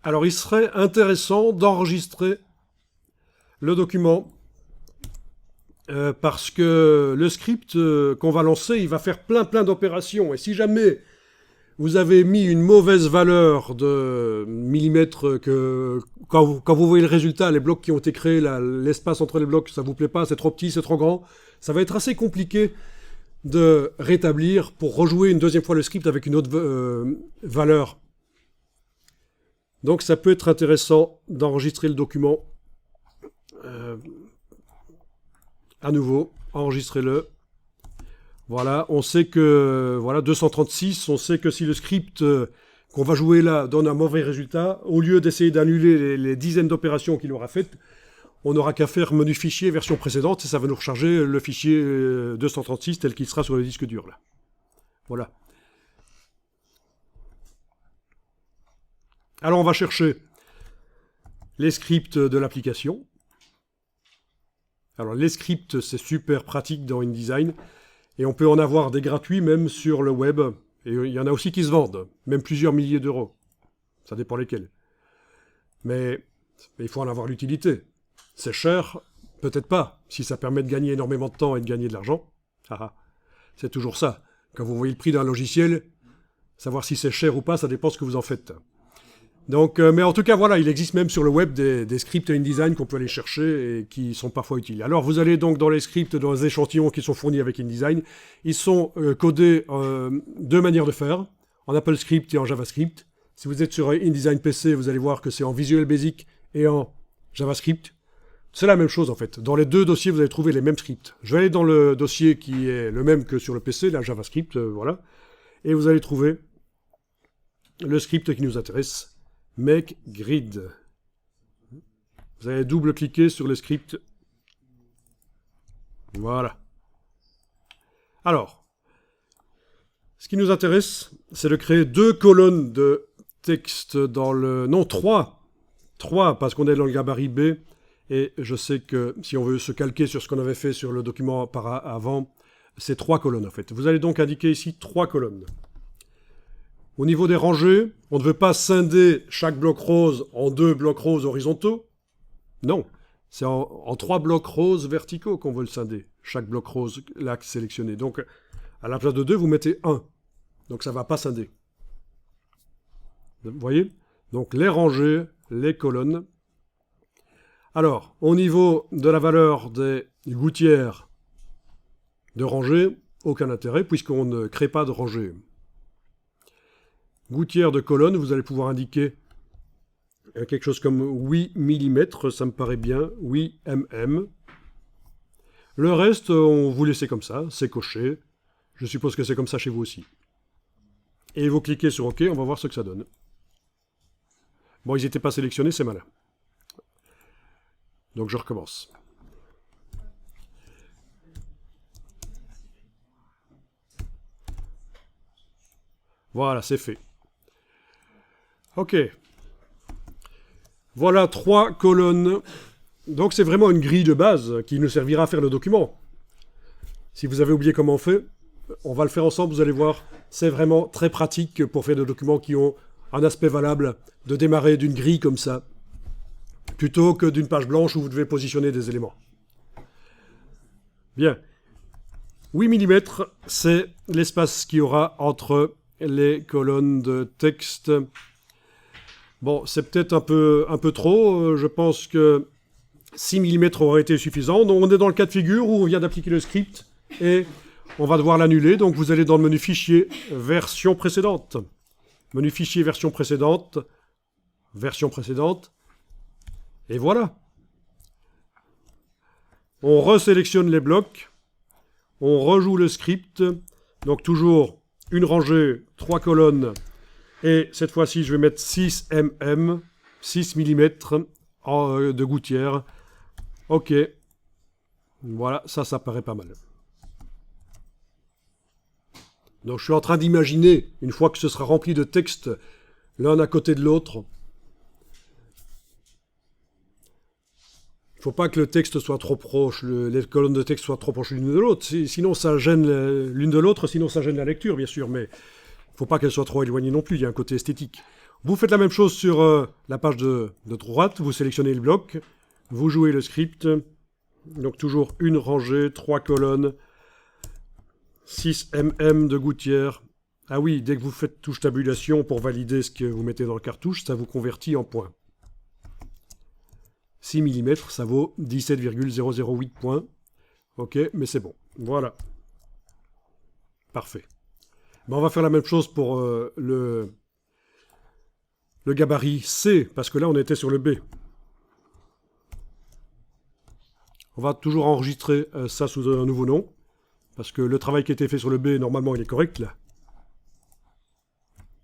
Alors, il serait intéressant d'enregistrer le document parce que le script qu'on va lancer, il va faire plein d'opérations. Et si jamais vous avez mis une mauvaise valeur de millimètres, que quand vous voyez le résultat, les blocs qui ont été créés, l'espace entre les blocs, ça vous plaît pas, c'est trop petit, c'est trop grand, ça va être assez compliqué de rétablir pour rejouer une deuxième fois le script avec une autre valeur. Donc ça peut être intéressant d'enregistrer le document à nouveau, enregistrez-le. Voilà, on sait que, voilà, 236, on sait que si le script qu'on va jouer là donne un mauvais résultat, au lieu d'essayer d'annuler les dizaines d'opérations qu'il aura faites, on n'aura qu'à faire menu fichier version précédente et ça va nous recharger le fichier 236 tel qu'il sera sur le disque dur là. Voilà. Alors on va chercher les scripts de l'application. Alors les scripts, c'est super pratique dans InDesign. Et on peut en avoir des gratuits même sur le web. Et il y en a aussi qui se vendent, même plusieurs milliers d'euros. Ça dépend lesquels. Mais il faut en avoir l'utilité. C'est cher, peut-être pas. Si ça permet de gagner énormément de temps et de gagner de l'argent, c'est toujours ça. Quand vous voyez le prix d'un logiciel, savoir si c'est cher ou pas, ça dépend ce que vous en faites. Donc, mais en tout cas, voilà, il existe même sur le web des scripts InDesign qu'on peut aller chercher et qui sont parfois utiles. Alors, vous allez donc dans les scripts, dans les échantillons qui sont fournis avec InDesign. Ils sont codés deux manières de faire, en AppleScript et en JavaScript. Si vous êtes sur InDesign PC, vous allez voir que c'est en Visual Basic et en JavaScript. C'est la même chose, en fait. Dans les deux dossiers, vous allez trouver les mêmes scripts. Je vais aller dans le dossier qui est le même que sur le PC, la JavaScript, voilà. Et vous allez trouver le script qui nous intéresse. Make Grid. Vous allez double-cliquer sur le script. Voilà. Alors, ce qui nous intéresse, c'est de créer 2 colonnes de texte dans le... Non, 3. 3, parce qu'on est dans le gabarit B. Et je sais que si on veut se calquer sur ce qu'on avait fait sur le document avant, c'est 3 colonnes en fait. Vous allez donc indiquer ici 3 colonnes. Au niveau des rangées, on ne veut pas scinder chaque bloc rose en 2 blocs roses horizontaux. Non, c'est en 3 blocs roses verticaux qu'on veut le scinder. Chaque bloc rose, l'axe sélectionné. Donc, à la place de 2, vous mettez 1. Donc, ça ne va pas scinder. Vous voyez? Donc, les rangées, les colonnes. Alors, au niveau de la valeur des gouttières de rangée, aucun intérêt, puisqu'on ne crée pas de rangée. Gouttière de colonne, vous allez pouvoir indiquer quelque chose comme 8 mm, ça me paraît bien, 8 mm. Le reste, on vous laisse comme ça, c'est coché. Je suppose que c'est comme ça chez vous aussi. Et vous cliquez sur OK, on va voir ce que ça donne. Bon, ils n'étaient pas sélectionnés, c'est malin. Donc je recommence. Voilà, c'est fait. Ok. Voilà 3 colonnes. Donc c'est vraiment une grille de base qui nous servira à faire le document. Si vous avez oublié comment on fait, on va le faire ensemble, vous allez voir. C'est vraiment très pratique pour faire des documents qui ont un aspect valable, de démarrer d'une grille comme ça, plutôt que d'une page blanche où vous devez positionner des éléments. Bien. 8 mm, c'est l'espace qu'il y aura entre les colonnes de texte. Bon, c'est peut-être un peu trop. Je pense que 6 mm aurait été suffisant. Donc, on est dans le cas de figure où on vient d'appliquer le script et on va devoir l'annuler. Donc, vous allez dans le menu fichier, version précédente. Menu fichier, version précédente. Version précédente. Et voilà. On resélectionne les blocs. On rejoue le script. Donc, toujours une rangée, 3 colonnes. Et cette fois-ci, je vais mettre 6 mm, 6 mm de gouttière. OK. Voilà, ça paraît pas mal. Donc je suis en train d'imaginer, une fois que ce sera rempli de texte, l'un à côté de l'autre. Il ne faut pas que le texte soit trop proche, les colonnes de texte soient trop proches l'une de l'autre. Sinon ça gêne l'une de l'autre, sinon ça gêne la lecture, bien sûr, mais il ne faut pas qu'elles soient trop éloignées non plus, il y a un côté esthétique. Vous faites la même chose sur la page de droite, vous sélectionnez le bloc, vous jouez le script, donc toujours une rangée, 3 colonnes, 6 mm de gouttière. Ah oui, dès que vous faites touche tabulation pour valider ce que vous mettez dans le cartouche, ça vous convertit en points. 6 mm, ça vaut 17,008 points. Ok, mais c'est bon. Voilà. Parfait. Ben, on va faire la même chose pour le gabarit C, parce que là on était sur le B. On va toujours enregistrer ça sous un nouveau nom, parce que le travail qui a été fait sur le B, normalement il est correct là.